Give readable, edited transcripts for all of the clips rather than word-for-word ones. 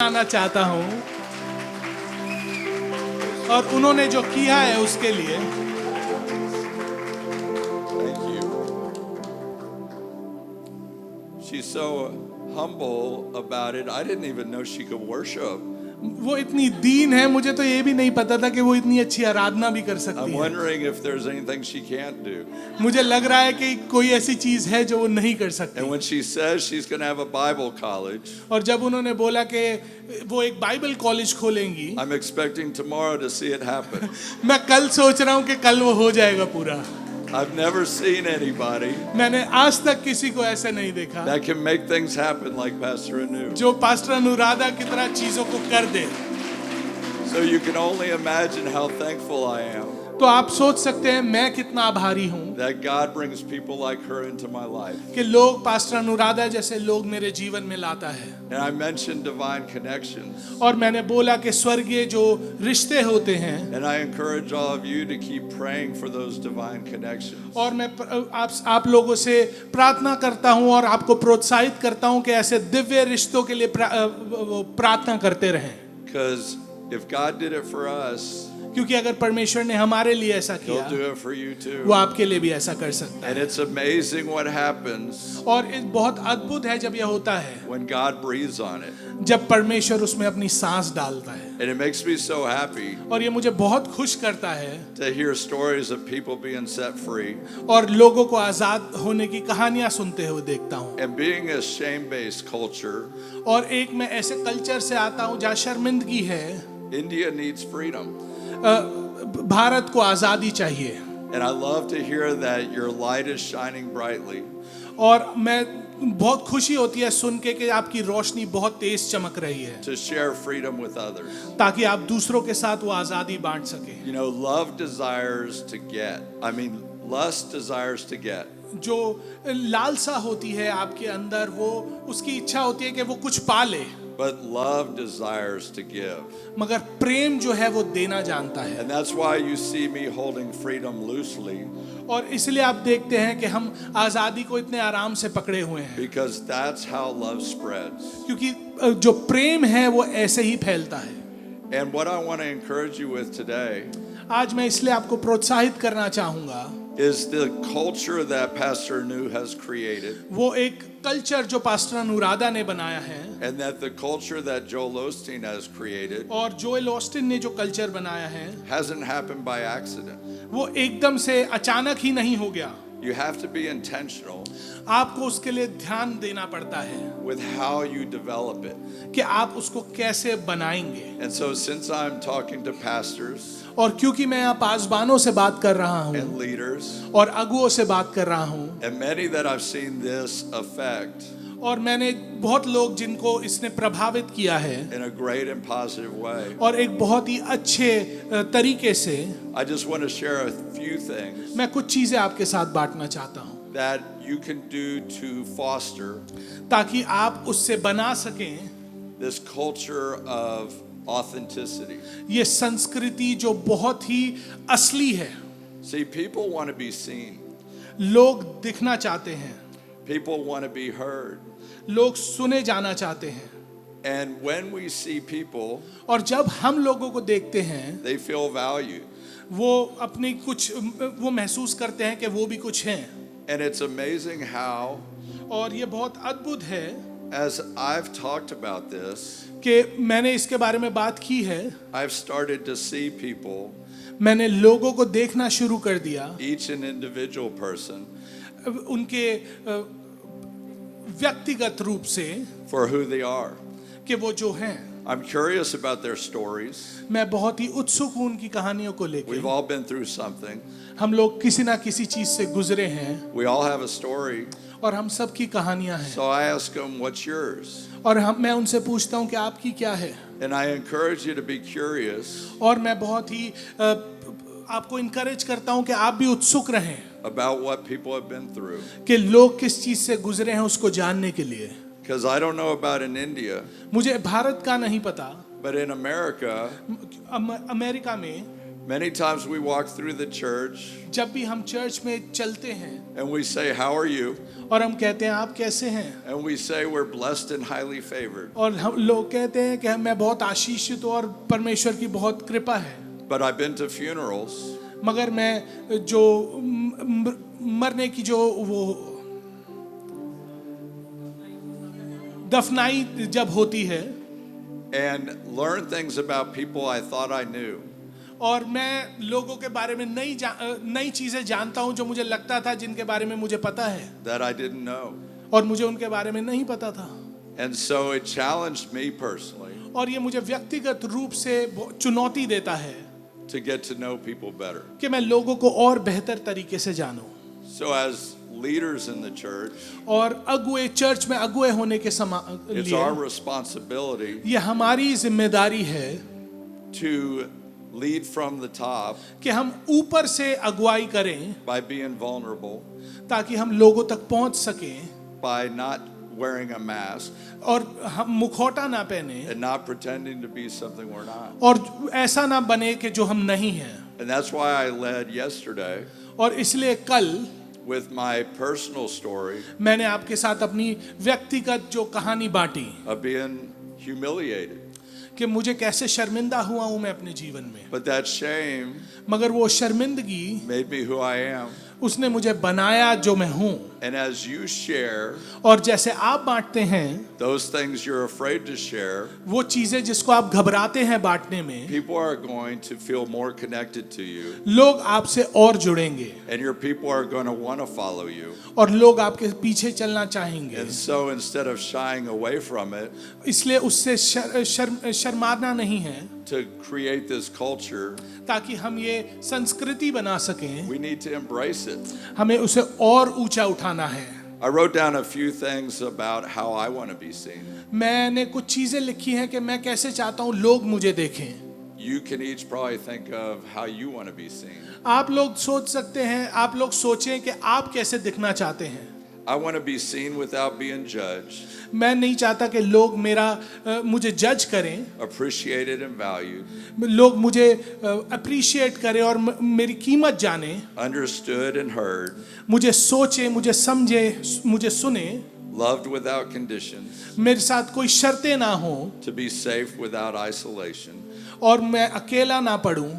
आना चाहता हूं और उन्होंने जो किया है उसके लिए Thank you. She's so humble about it. I didn't even know she could worship. वो इतनी दीन है, मुझे तो ये भी नहीं पता था कि वो इतनी अच्छी आराधना भी कर सकती I'm है। wondering if there's anything she can't do. मुझे लग रहा है कि कोई ऐसी चीज है जो वो नहीं कर सकती। And when she says she's going to have a Bible college, और जब उन्होंने बोला कि वो एक बाइबल कॉलेज खोलेंगी, I'm expecting tomorrow to see it happen. मैं कल सोच रहा हूँ कि कल वो हो जाएगा पूरा। I've never seen anybody मैंने आज तक किसी को ऐसे नहीं देखा that can make things happen like Pastor Anu. जो पास्टर अनुराधा की तरह चीजों को कर दे। So you can only imagine how thankful I am तो आप सोच सकते हैं मैं कितना आभारी हूँ that God brings people like her into my life. कि लोग पास्टर अनुराधा जैसे लोग मेरे जीवन में लाता है। And I mentioned divine connections. और मैंने बोला कि स्वर्गीय जो रिश्ते होते हैं, And I encourage all of you to keep praying for those divine connections. और मैं आप लोगों से प्रार्थना करता हूं और आपको प्रोत्साहित करता हूं कि ऐसे दिव्य रिश्तों के लिए प्रार्थना करते रहें। Because if God did it for us, क्योंकि अगर परमेश्वर ने हमारे लिए ऐसा He'll किया, do it for you too. वो आपके लिए भी ऐसा कर सकता And है। it's amazing what happens और बहुत अद्भुत है जब यह होता है, when God breathes on it. जब परमेश्वर उसमें अपनी सांस डालता है। And it makes me so happy और ये मुझे बहुत खुश करता है to hear stories of people being set free. और लोगों को आजाद होने की कहानियां सुनते हुए देखता हूँ। And being a shame-based culture, और एक मैं ऐसे कल्चर से आता हूँ जहाँ शर्मिंदगी है। India needs freedom. भारत को आजादी चाहिए। And I love to hear that your light is shining brightly. और मैं बहुत खुशी होती है सुन के कि आपकी रोशनी बहुत तेज चमक रही है, To share freedom with others. ताकि आप दूसरों के साथ वो आजादी बांट सके। You know, love desires to get. I mean, lust desires to get. जो लालसा होती है आपके अंदर, वो उसकी इच्छा होती है कि वो कुछ पा ले, But love desires to give. मगर प्रेम जो है वो देना जानता है। And that's why you see me holding freedom loosely, और इसलिए आप देखते हैं कि हम आजादी को इतने आराम से पकड़े हुए हैं, because that's how love spreads. क्योंकि जो प्रेम है वो ऐसे ही फैलता है। And what I want to encourage you with today आज मैं इसलिए आपको प्रोत्साहित करना चाहूंगा, is the culture that Pastor Nu has created, वो एक कल्चर जो पास्टर अनुराधा ने बनाया है and that the culture that Joel Osteen has created और जोएल ऑस्टिन ने जो कल्चर बनाया है, hasn't happened by accident. वो एकदम से अचानक ही नहीं हो गया। You have to be intentional आपको उसके लिए ध्यान देना पड़ता है with how you develop it. कि आप उसको कैसे बनाएंगे। And so since I'm talking to pastors और क्योंकि मैं यहाँ पासबानों से बात कर रहा हूँ and leaders, और अगुओं से बात कर रहा हूँ, and many that I've seen this affect और मैंने बहुत लोग जिनको इसने प्रभावित किया है in a great and positive way, और एक बहुत ही अच्छे तरीके से, I just want to share a few things मैं कुछ चीजें आपके साथ बांटना चाहता हूँ that you can do to foster ताकि आप उससे बना सकें this culture of authenticity. ये संस्कृति जो बहुत ही असली है। See, people want to be seen. लोग दिखना चाहते हैं, People want to be heard. लोग सुने जाना चाहते हैं, And when we see people, और जब हम लोगों को देखते हैं they feel valued. वो अपनी कुछ वो महसूस करते हैं कि वो भी कुछ हैं। And it's amazing how, और ये बहुत अद्भुत है as I've talked about this, कि मैंने इसके बारे में बात की है, I've started to see people, मैंने लोगों को देखना शुरू कर दिया, each an individual person, उनके व्यक्तिगत रूप से for who they are. कि वो जो हैं। I'm curious about their stories. मैं बहुत ही उत्सुक हूँ उनकी कहानियों को We've लेकर। all been through something. हम लोग किसी ना किसी चीज से गुजरे हैं We all have a story. और हम सब की कहानियां हैं। So I ask them, what's yours? और मैं उनसे पूछता हूँ कि आपकी क्या है। And I encourage you to be curious और मैं बहुत ही आपको इनकरेज करता हूँ कि आप भी उत्सुक रहें about what people have been through. कि लोग किस चीज से गुजरे हैं उसको जानने के लिए। Because I don't know about in India, मुझे भारत का नहीं पता, but in America, अमेरिका में Many times we walk through the church जब भी हम चर्च में चलते हैं and we say, "How are you?" और हम कहते हैं आप कैसे हैं, And we say we're blessed and highly favored. और हम लोग कहते हैं कि मैं बहुत आशीषित हूँ और परमेश्वर की बहुत कृपा है, But I've been to funerals मगर मैं जो मरने की जो वो दफनाई जब होती है and learned things about people I thought I knew. और मैं लोगों के बारे में नई चीजें जानता हूं जो मुझे लगता था जिनके बारे में मुझे पता है That I didn't know. और मुझे उनके बारे में नहीं पता था, And so it challenged me personally और ये मुझे व्यक्तिगत रूप से चुनौती देता है to get to know people better. कि मैं लोगों को और बेहतर तरीके से जानूं। So as leaders in the church, और अगुए चर्च में अगुए होने के it's our लिए responsibility ये हमारी जिम्मेदारी है to lead from the top कि हम ऊपर से अगुवाई करें by being vulnerable, ताकि हम लोगों तक पहुंच सकें by not wearing a mask और हम मुखौटा ना पहने and not pretending to be something we're not. और ऐसा ना बने कि जो हम नहीं हैं। And that's why I led yesterday और इसलिए कल with my personal story मैंने आपके साथ अपनी व्यक्तिगत जो कहानी बांटी of being humiliated. कि मुझे कैसे शर्मिंदा हुआ हूं मैं अपने जीवन में, But that shame मगर वो शर्मिंदगी made me who I am. उसने मुझे बनाया जो मैं हूं। And as you share और जैसे आप बांटते हैं those things you're afraid to share, वो चीजें जिसको आप घबराते हैं बांटने में, people are going to feel more connected to you. लोग आपसे और जुड़ेंगे And your people are going to want to follow you. और लोग आपके पीछे चलना चाहेंगे। And so instead of shying away from it, इसलिए उससे शर्माना नहीं है, to create this culture, ताकि हम ये संस्कृति बना सकें, we need to embrace it. हमें उसे और ऊंचा उठाना है। I wrote down a few things about how I want to be seen. मैंने कुछ चीजें लिखी हैं कि मैं कैसे चाहता हूँ लोग मुझे देखें। You can each probably think of how you want to be seen. आप लोग सोच सकते हैं, आप लोग सोचें कि आप कैसे दिखना चाहते हैं। I want to be seen without being judged, मैं नहीं चाहता कि लोग मुझे जज करें, appreciated and valued, लोग मुझे अप्रिशिएट करें और मेरी कीमत जाने, understood and heard, मुझे सोचे, मुझे समझे, मुझे सुने, loved without conditions, मेरे साथ कोई शर्तें ना हो to be safe without isolation, और मैं अकेला ना पड़ूं।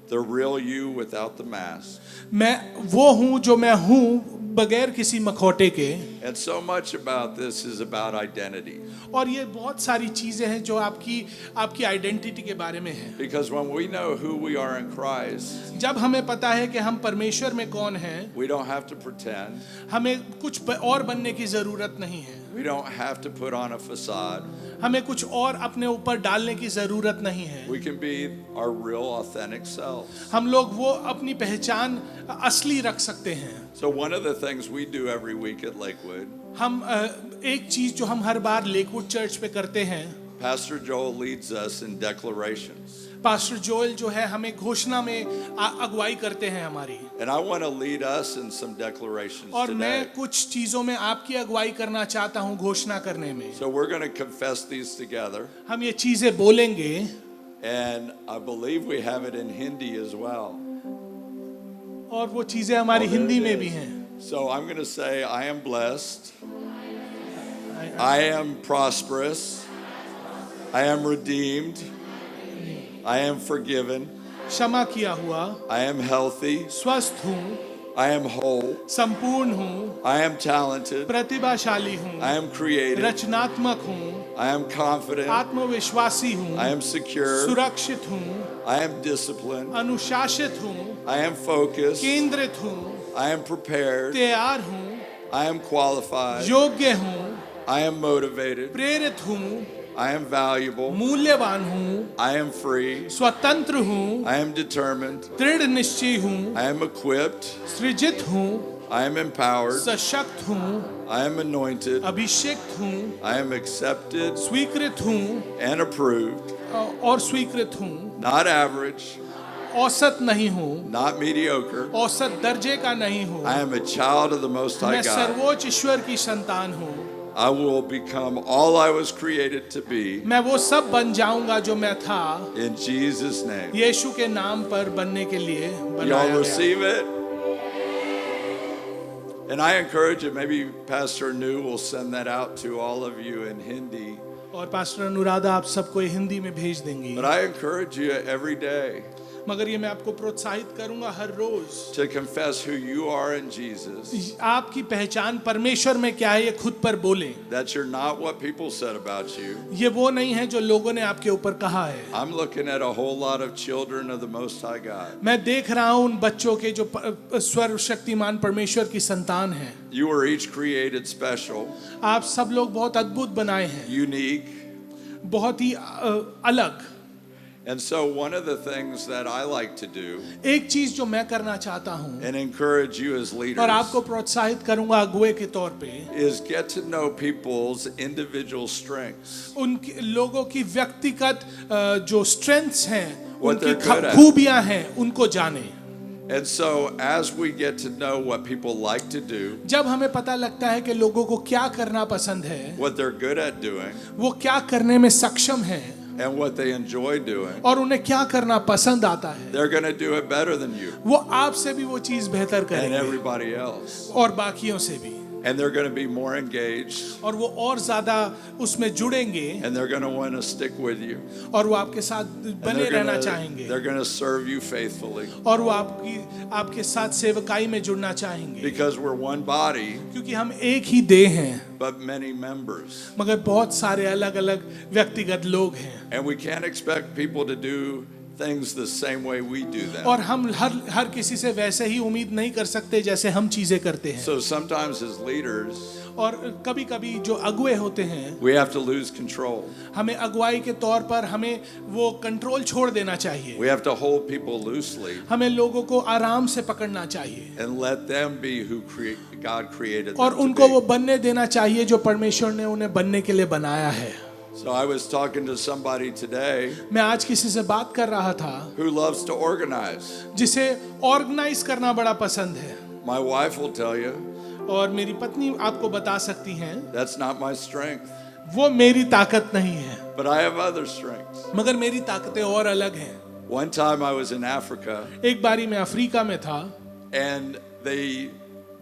the real you without the mask. मैं वो हूँ जो मैं हूँ बगैर किसी मखौटे के। And so much about this is about identity. और ये बहुत सारी चीजें हैं जो आपकी आइडेंटिटी के बारे में है। Because when we know who we are in Christ, जब हमें पता है कि हम परमेश्वर में कौन हैं, we don't have to pretend. हमें कुछ और बनने की जरूरत नहीं है, We don't have to put on a facade. हमें कुछ और अपने ऊपर डालने की जरूरत नहीं है। We can be our real authentic selves. हम लोग वो अपनी पहचान असली रख सकते हैं। So one of the things we do every week at Lakewood, हम एक चीज जो हम हर बार लेकवुड चर्च पे करते हैं, Pastor Joel leads us in declarations. Pastor Joel जो है हमें घोषणा में अगुवाई करते हैं हमारी, And I want to lead us in some declarations और मैं today. कुछ चीजों में आपकी अगुवाई करना चाहता हूँ घोषणा करने में। So we're going to confess these together. हम ये चीजें बोलेंगे And I believe we have it in Hindi as well. और वो चीजें हमारी Oh, there हिंदी it में is. भी हैं। So I'm going to say, I am blessed. I am prosperous. I am redeemed. I am forgiven. क्षमा किया हुआ, I am healthy. स्वस्थ हूँ, I am whole. संपूर्ण हूँ, I am talented. प्रतिभाशाली हूँ, I am creative. रचनात्मक हूँ, I am confident. आत्मविश्वासी हूँ, I am secure. सुरक्षित हूँ, I am disciplined. अनुशासित हूँ, I am focused. केंद्रित हूँ, I am prepared. तैयार हूँ, I am qualified. योग्य हूँ, I am motivated. प्रेरित हूँ, I am valuable. मूल्यवान हूँ, I am free. स्वतंत्र हूँ, I am determined. दृढ़ निश्चयी हूँ, I am equipped. सृजित हूँ, I am empowered. सशक्त हूँ, I am anointed. अभिषेक्त हूँ, I am accepted स्वीकृत हूँ and approved. और स्वीकृत हूँ, Not average. औसत नहीं हूँ, Not mediocre. औसत दर्जे का नहीं हूँ, I am a child of the Most High मैं God. सर्वोच्च ईश्वर की संतान हूँ, I will become all I was created to be मैं वो सब बन जाऊंगा जो मैं था in Jesus' name. यीशु के नाम पर बनने के लिए बनाया Y'all गया। receive it? And I encourage you, maybe Pastor Nu will send that out to all of you in Hindi. और पास्टर अनुराधा आप सबको हिंदी में भेज देंगी। But I encourage you every day मगर ये मैं आपको प्रोत्साहित करूंगा हर रोज to confess who you are in Jesus. आपकी पहचान परमेश्वर में क्या है ये खुद पर बोलें। That you're not what people said about you. ये वो नहीं है जो लोगों ने आपके ऊपर कहा है। I'm looking at a whole lot of children of the Most High God. मैं देख रहा हूं उन बच्चों के जो सर्वशक्तिमान परमेश्वर की संतान हैं। You were each created special, आप सब लोग बहुत अद्भुत बनाए हैं, unique. बहुत ही अलग। And so one of the things that I like to do एक चीज जो मैं करना चाहता हूं and encourage you as और leaders आपको प्रोत्साहित करूंगा अगुवे के तौर पे is get to know people's individual strengths. उन लोगों की व्यक्तिगत जो स्ट्रेंथ्स हैं, What उनकी they're good at. खूबियां हैं, उनको जाने। And so as we get to know what people like to do, जब हमें पता लगता है कि लोगों को क्या करना पसंद है, what they're good at doing, वो क्या करने में सक्षम हैं and what they enjoy doing, और उन्हें क्या करना पसंद आता है, they're going to do it better than you वो आपसे भी वो चीज बेहतर and करेंगे everybody else. और बाकियों से भी, And they're going to be more engaged और वो और ज्यादा उसमें जुड़ेंगे and they're going to want to stick with you. और वो आपके साथ And बने रहना चाहेंगे they're going to serve you faithfully और वो आपके साथ सेवकाई में जुड़ना चाहेंगे, because we're one body क्योंकि हम एक ही देह हैं but many members. मगर बहुत सारे अलग अलग व्यक्तिगत लोग हैं And we can't expect people to do things the same way we do them. और हम हर किसी से वैसे ही उम्मीद नहीं कर सकते जैसे हम चीजें करते हैं। So sometimes as leaders, और कभी कभी जो अगुए होते हैं we have to lose control. हमें अगुवाई के तौर पर हमें वो कंट्रोल छोड़ देना चाहिए, We have to hold people loosely हमें लोगों को आराम से पकड़ना चाहिए and let them be who God created और them उनको to वो be. बनने देना चाहिए जो परमेश्वर ने उन्हें बनने के लिए बनाया है। So I was talking to somebody today मैं आज किसी से बात कर रहा था who loves to organize. जिसे ऑर्गेनाइज करना बड़ा पसंद है My wife will tell you और मेरी पत्नी आपको बता सकती हैं that's not my strength, वो मेरी ताकत नहीं है, but I have other strengths. मगर मेरी ताकतें और अलग हैं। One time I was in Africa एक बारी मैं अफ्रीका में था and they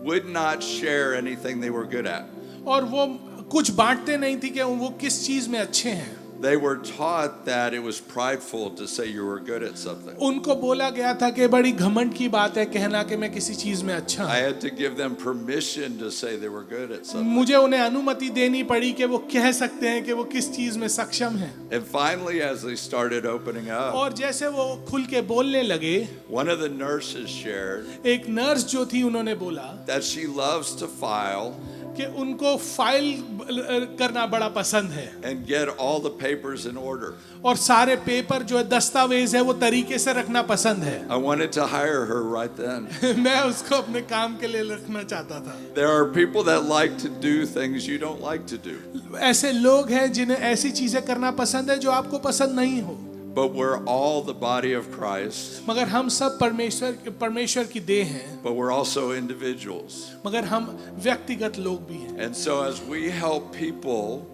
would not share anything they were good at. और वो कुछ बांटते नहीं थी कि वो किस चीज में अच्छे हैं। They were taught that it was prideful to say you were good at something. उनको बोला गया था कि बड़ी घमंड की बात है कहना कि मैं किसी चीज में अच्छा I हूं। had to give them permission to say they were good at something. मुझे उन्हें अनुमति देनी पड़ी कि वो कह सकते हैं कि वो किस चीज में सक्षम हैं। And finally, as they started opening up, और जैसे वो खुल के बोलने लगे, one of the nurses shared एक नर्स जो थी उन्होंने बोला that she loves to file कि उनको फाइल करना बड़ा पसंद है and get all the papers in order. और सारे पेपर जो है दस्तावेज है वो तरीके से रखना पसंद है। I wanted to hire her right then. मैं उसको अपने काम के लिए रखना चाहता था। There are people that like to do things you don't like to do, ऐसे लोग हैं जिन्हें ऐसी चीजें करना पसंद है जो आपको पसंद नहीं हो, but we're all the body of Christ, मगर हम सब परमेश्वर की देह हैं, but we're also individuals. मगर हम व्यक्तिगत लोग भी हैं And so as we help people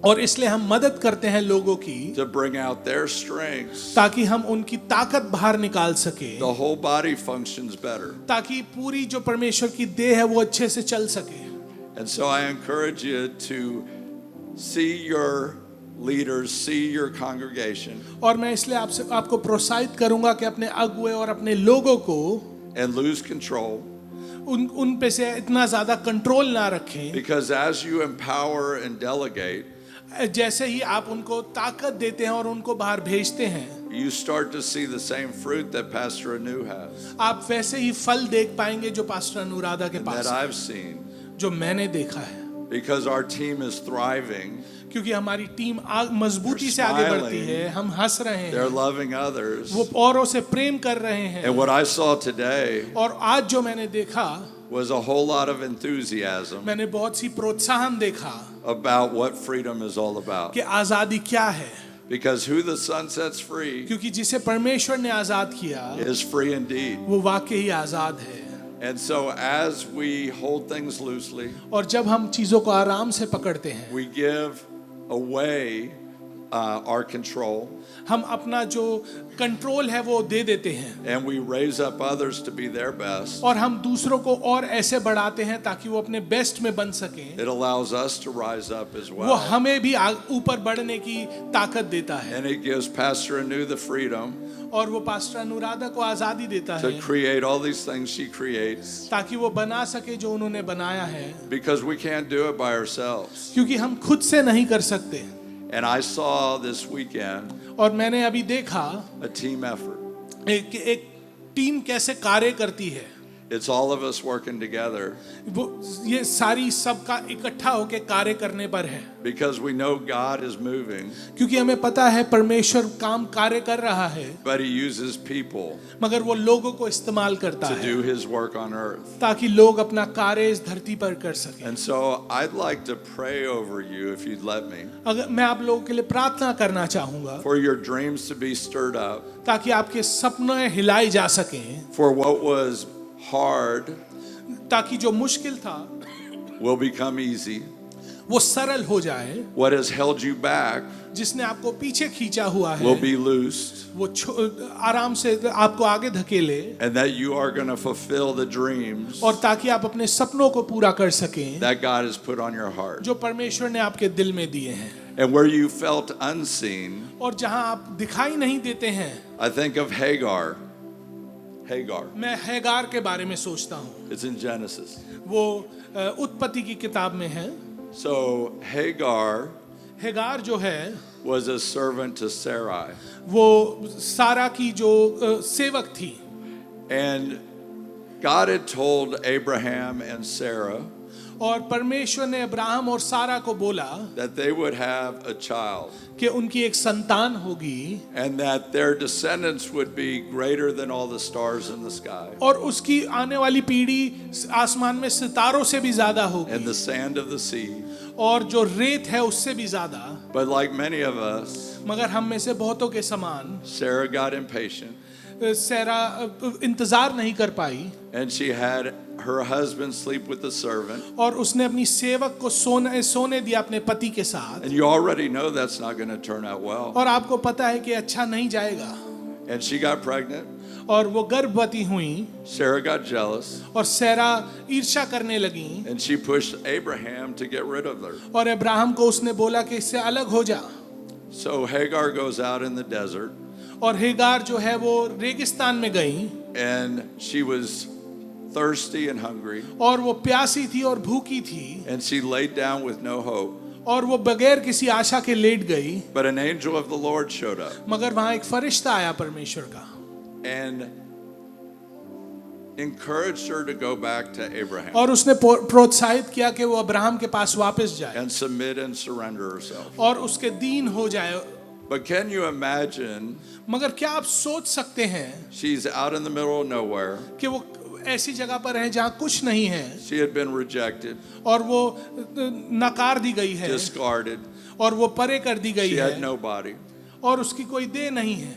और इसलिए हम मदद करते हैं लोगों की to bring out their strengths, ताकि हम उनकी ताकत बाहर निकाल सके, the whole body functions better. ताकि पूरी जो परमेश्वर की देह है वो अच्छे से चल सके। And so I encourage you to see your leaders, see your congregation, और मैं इसलिए आपको प्रोत्साहित करूंगा कि अपने अगुए और अपने लोगों को and lose control, उन पे से इतना ज्यादा कंट्रोल ना रखें, because as you empower and delegate, जैसे ही आप उनको ताकत देते हैं और उनको बाहर भेजते हैं, you start to see the same fruit that Pastor Anu has, आप वैसे ही फल देख पाएंगे जो पास्टर अनुराधा के and पास that है, I've seen, जो मैंने देखा है। because our team is thriving, क्योंकि हमारी टीम मजबूती से आगे बढ़ती है, हम हंस रहे they're हैं, loving others. वो औरों से प्रेम कर रहे हैं, And what I saw today और आज जो मैंने देखा was a whole lot of enthusiasm मैंने बहुत सी प्रोत्साहन देखा about what freedom is all about. कि आजादी क्या है, Because who the Son sets free क्योंकि जिसे परमेश्वर ने आजाद किया is free indeed. वो वाकई ही आजाद है। And so as we hold things loosely, और जब हम चीजों को आराम से पकड़ते हैं, we give away our control, हम अपना जो कंट्रोल है वो दे देते हैं, and we raise up others to be their best. और हम दूसरों को और ऐसे बढ़ाते हैं ताकि वो अपने बेस्ट में बन सकें। It allows us to rise up as वो well. हमें भी ऊपर बढ़ने की ताकत देता है, And it gives Pastor Anu the freedom और वो पास्टर अनुराधा को आजादी देता to है create all these things she creates, ताकि वो बना सके जो उन्होंने बनाया है, because we can't do it by ourselves. क्योंकि हम खुद से नहीं कर सकते। And I saw this weekend और मैंने अभी देखा a team effort. एक टीम कैसे कार्य करती है। It's all of us working together वो ये सारी सबका इकट्ठा होकर कार्य करने पर है, because we know God is moving, क्योंकि हमें पता है परमेश्वर काम कार्य कर रहा है, but He uses people मगर वो लोगों को इस्तेमाल करता to है do His work on earth. ताकि लोग अपना कार्य इस धरती पर कर सकें। And so I'd like to pray over you, if you'd let me, अगर मैं आप लोगों के लिए प्रार्थना करना चाहूंगा for your dreams to be stirred up, ताकि आपके सपने हिलाए जा सकें, for what was hard ताकि जो मुश्किल था will become easy, वो सरल हो जाए, what has held you back जिसने आपको पीछे खींचा हुआ है will be loosed, वो आराम से आपको आगे धकेले, and that you are going to fulfill the dreams और ताकि आप अपने सपनों को पूरा कर सकें that God has put on your heart. जो परमेश्वर ने आपके दिल में दिए हैं। And where you felt unseen, और जहां आप दिखाई नहीं देते हैं, I think of Hagar. Hagar. मैं हैगार के बारे में सोचता हूँ। It's in Genesis. वो उत्पत्ति की किताब में है। So Hagar हैगार जो है was a servant to Sarai. वो सारा की जो सेवक थी, And God had told Abraham and Sarah और परमेश्वर ने अब्राहम और सारा को बोला that they would have a child, कि उनकी एक संतान होगी and that their descendants would be greater than all the stars in the sky और उसकी आने वाली पीढ़ी आसमान में सितारों से भी ज्यादा and होगी the sand of the sea. और जो रेत है उससे भी ज्यादा। But like many of us, मगर हम में से बहुतों के समान Sarah got impatient, सैरा इंतजार नहीं कर पाई, and she had her husband sleep with the servant. और उसने अपनी सेवक को सोने दिया अपने पति के साथ, And you already know that's not going to turn out well. और आपको पता है कि अच्छा नहीं जाएगा, And she got pregnant. और वो गर्भवती हुई, Sarah got jealous, और सैरा ईर्ष्या करने लगी, and she pushed Abraham to get rid of her. और अब्राहम को उसने बोला कि इससे अलग हो जा। So Hagar goes out in the desert, और हेगार जो है वो रेगिस्तान में गई, and she was thirsty and hungry, और वो प्यासी थी और भूखी थी, and she laid down with no hope. और वो बगैर किसी आशा के लेट गई, But an angel of the Lord showed up मगर वहां एक फरिश्ता आया परमेश्वर का, and encouraged her to go back to Abraham और उसने प्रोत्साहित किया कि वो अब्राहम के पास वापस जाए and submit and surrender herself. और उसके दीन हो जाए। But can you imagine, मगर क्या आप सोच सकते हैं she's out in the middle of nowhere, कि वो ऐसी जगह पर है जहाँ कुछ नहीं है, she had been rejected, और वो नकार दी गई है, discarded, और वो परे कर दी गई she है, had nobody, और उसकी कोई देह नहीं है,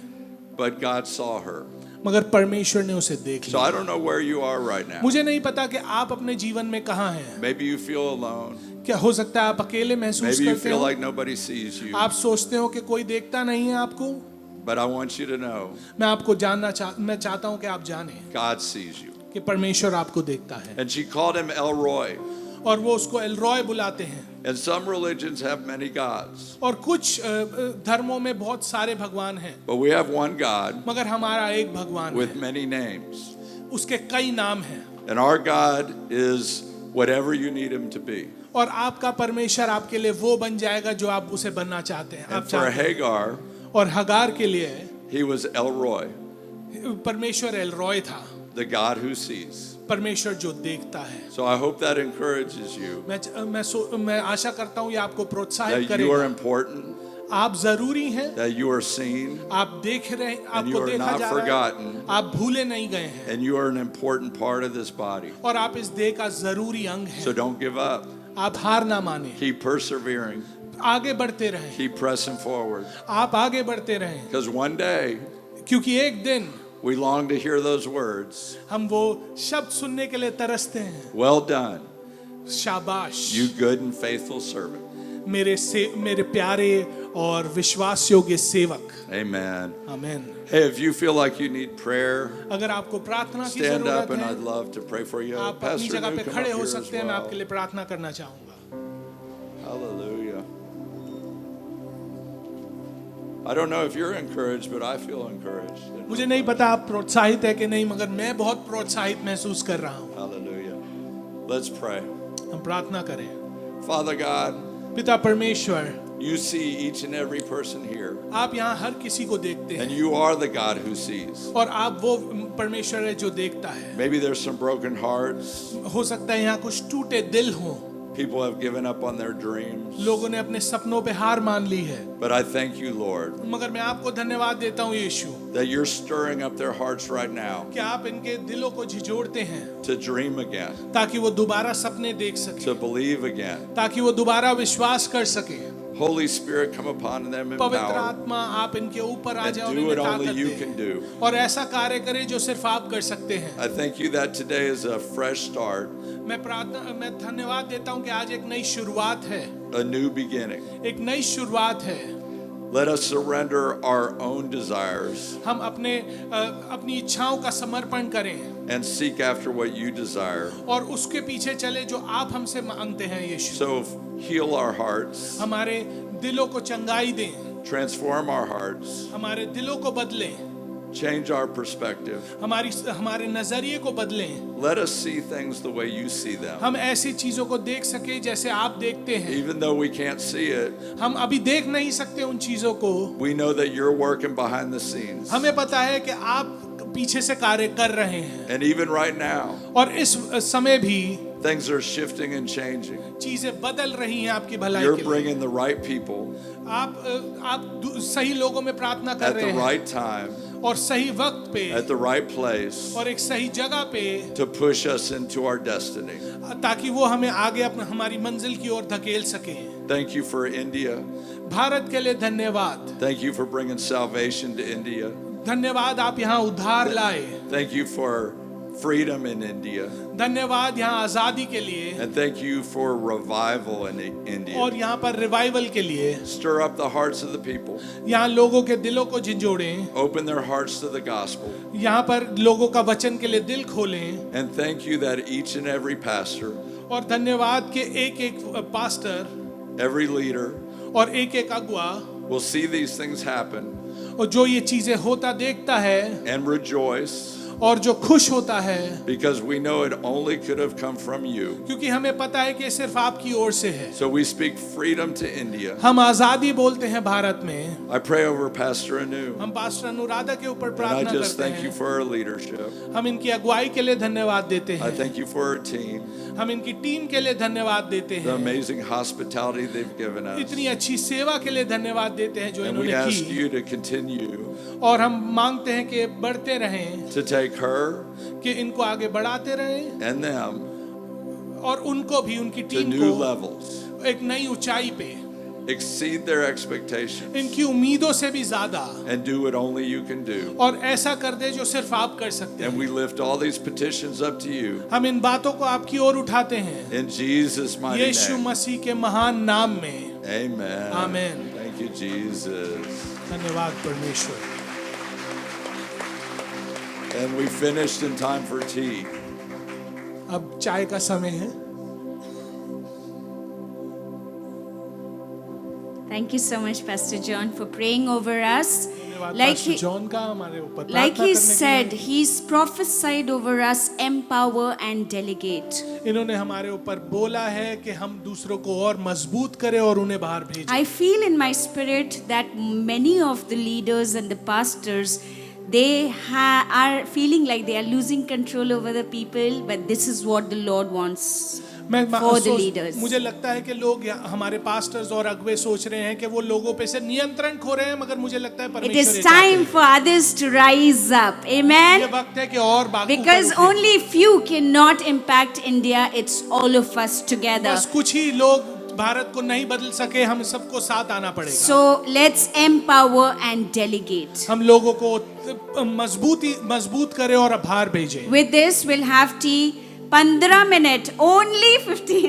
but God saw her. मगर परमेश्वर ने उसे देख So I लिया। don't know where you are right now. मुझे नहीं पता कि आप अपने जीवन में कहाँ हैं। Maybe you feel alone. क्या हो सकता है आप अकेले महसूस Maybe you करते feel हो, like nobody sees you. आप सोचते हो कि कोई देखता नहीं है आपको। But I want you to know मैं आपको मैं चाहता हूँ कि आप जाने God sees you. कि परमेश्वर आपको देखता है, And she called him El Roy. और वो उसको एलरॉय बुलाते हैं। And some religions have many gods, और कुछ धर्मों में बहुत सारे भगवान हैं, but we have one God मगर हमारा एक भगवान with है, many names. उसके कई नाम हैं, And our God is whatever you need him to be. और आपका परमेश्वर आपके लिए वो बन जाएगा जो आप उसे बनना चाहते हैं। आप And for चाहते हैं। Hagar, और हगार के लिए he was El Roy, परमेश्वर एलरॉय था, the God who sees. परमेश्वर जो देखता है। So I hope that encourages you मैं आशा करता हूँ ये आपको प्रोत्साहित that you are करेगा। important, आप जरूरी हैं, that you are seen, आप देख रहे, you आपको are देखा not जा रहा है, forgotten, आप भूले नहीं गए हैं, and you are an important part of this body. और आप इस देह का जरूरी अंग So हैं। don't give up. आप हार ना माने, Keep persevering. आगे बढ़ते रहें, Keep pressing forward. आप आगे बढ़ते रहें, Because one day क्योंकि एक दिन We long to hear those words. हम वो शब्द सुनने के लिए तरसते हैं। Well done, शाबाश you good and faithful servant. मेरे प्यारे और विश्वास योग्य सेवक। Amen. आमीन। Hey, if you feel like you need prayer, अगर आपको प्रार्थना की stand up जरूरत and है, I'd love to pray for you. आप अपनी Pastor जगह New, पे come खड़े up हो here as सकते हैं। मैं आपके well. लिए प्रार्थना करना चाहूंगा। Hallelujah. I don't know if you're encouraged, but I feel encouraged. मुझे नहीं पता आप प्रोत्साहित है कि नहीं, मगर मैं बहुत प्रोत्साहित महसूस कर रहा हूँ। Hallelujah. Let's pray. हम प्रार्थना करें। Father God, पिता परमेश्वर, you see each and every person here, आप यहाँ हर किसी को देखते and हैं you are the God who sees. और आप वो परमेश्वर है जो देखता है। Maybe there's some broken hearts. हो सकता है यहाँ कुछ टूटे दिल हों, People have given up on their dreams. लोगों ने अपने सपनों पे हार मान ली है, But I thank you, Lord, मगर मैं आपको धन्यवाद देता हूँ यीशु that you're stirring up their hearts right now कि आप इनके दिलों को झिझोड़ते हैं to dream again, ताकि वो दोबारा सपने देख सके, to believe again. ताकि वो दोबारा विश्वास कर सके। Holy Spirit, come upon them in पवित्र power आत्मा आप इनके ऊपर आ and जाओ और do इन्हें what only ताकत you दे can do. और ऐसा कार्य करें जो सिर्फ आप कर सकते हैं। I thank you that today is a fresh start, मैं धन्यवाद देता हूँ कि आज एक नई शुरुआत है, a new beginning. एक नई शुरुआत है। Let us surrender our own desires हम अपनी इच्छाओं का समर्पण करें and seek after what you desire. और उसके पीछे चले जो आप हमसे मांगते हैं यीशु। So heal our hearts, हमारे दिलों को चंगाई दें, transform our hearts, हमारे दिलों को बदलें, change our perspective. हमारे नजरिए को बदलें। Let us see things the way you see them. हम ऐसी चीजों को देख सके जैसे आप देखते हैं। Even though we can't see it, हम अभी देख नहीं सकते उन चीजों को, we know that you're working behind the scenes. हमें पता है कि आप पीछे से कार्य कर रहे हैं And even right now, और इस समय भी things are shifting and changing. चीजें बदल रही हैं आपकी भलाई You're के लिए। bringing the right people आप सही लोगों में प्रार्थना कर at रहे the हैं right time, और सही वक्त पे at the right place और एक सही जगह पे, to push us into our destiny. ताकि वो हमें आगे हमारी मंजिल की ओर धकेल सके। Thank you for India. Bharat के लिए धन्यवाद। Thank you for bringing salvation to India. धन्यवाद आप यहाँ उद्धार लाए। Thank you for freedom in India. धन्यवाद यहाँ आजादी के लिए And thank you for revival in India. और यहाँ पर रिवाइवल के लिए। Stir up the hearts of the people. यहाँ लोगों के दिलों को झिझोड़ें, Open their hearts to the gospel. यहाँ पर लोगों का वचन के लिए दिल खोलें And thank you that each and every pastor, और धन्यवाद कि एक एक पास्टर every leader और एक एक अगुआ will see these things happen और जो ये चीजें होता देखता है and rejoice और जो खुश होता है, because we know it only could have come from you. क्योंकि हमें पता है कि ये सिर्फ आपकी ओर से है। So we speak freedom to India. हम आजादी बोलते हैं भारत में। I pray over Pastor Anu. हम पास्टर अनुराधा के ऊपर And I प्रार्थना just करते thank you हैं। for her leadership. हम इनकी अगुवाई के लिए धन्यवाद देते I हैं। thank you for her team, हम इनकी टीम के लिए धन्यवाद देते the हैं। amazing hospitality they've given us. इतनी अच्छी सेवा के लिए धन्यवाद देते हैं जो And we इन्होंने ask की you to continue और हम मांगते हैं कि बढ़ते रहें, to take her कि इनको आगे बढ़ाते रहें and them और उनको भी उनकी to टीम new को levels, एक नई ऊंचाई पे, exceed their expectations, इनकी उम्मीदों से भी ज्यादा and do what only you can do. और ऐसा कर दे जो सिर्फ आप कर सकते And हैं। we lift all these petitions up to you हम इन बातों को आपकी ओर उठाते हैं in Jesus' mighty Yeshu name. मसीह के महान नाम में। Amen. Amen. Thank you, Jesus. धन्यवाद परमेश्वर। And we finished in time for tea. अब चाय का समय है। Thank you so much, Pastor John, for praying over us. धन्यवाद Like पास्टर he, जॉन का हमारे ऊपर like प्रार्थना he करने said, के लिए। he's prophesied over us, empower and delegate. इन्होंने हमारे ऊपर बोला है कि हम दूसरों को और मजबूत करें और उन्हें बाहर भेजें। I feel in my spirit that many of the leaders and the pastors, they are feeling like they are losing control over the people, but this is what the Lord wants for the leaders. मुझे लगता है कि लोग हमारे pastors और अगुवे सोच रहे हैं कि वो लोगों पे से नियंत्रण खो रहे हैं, मगर मुझे लगता है It परमेश्वर is ये चाहते time हैं। for others to rise up. ये Amen. वक्त है कि और बाकी Because only few cannot impact India, it's all of us together. बस कुछ ही लोग भारत को नहीं बदल सके, हम सबको साथ आना पड़ेगा। So let's empower and delegate. हम लोगों को मजबूत करें और आभार भेजें। With this, we'll have tea. 15 minutes, only 15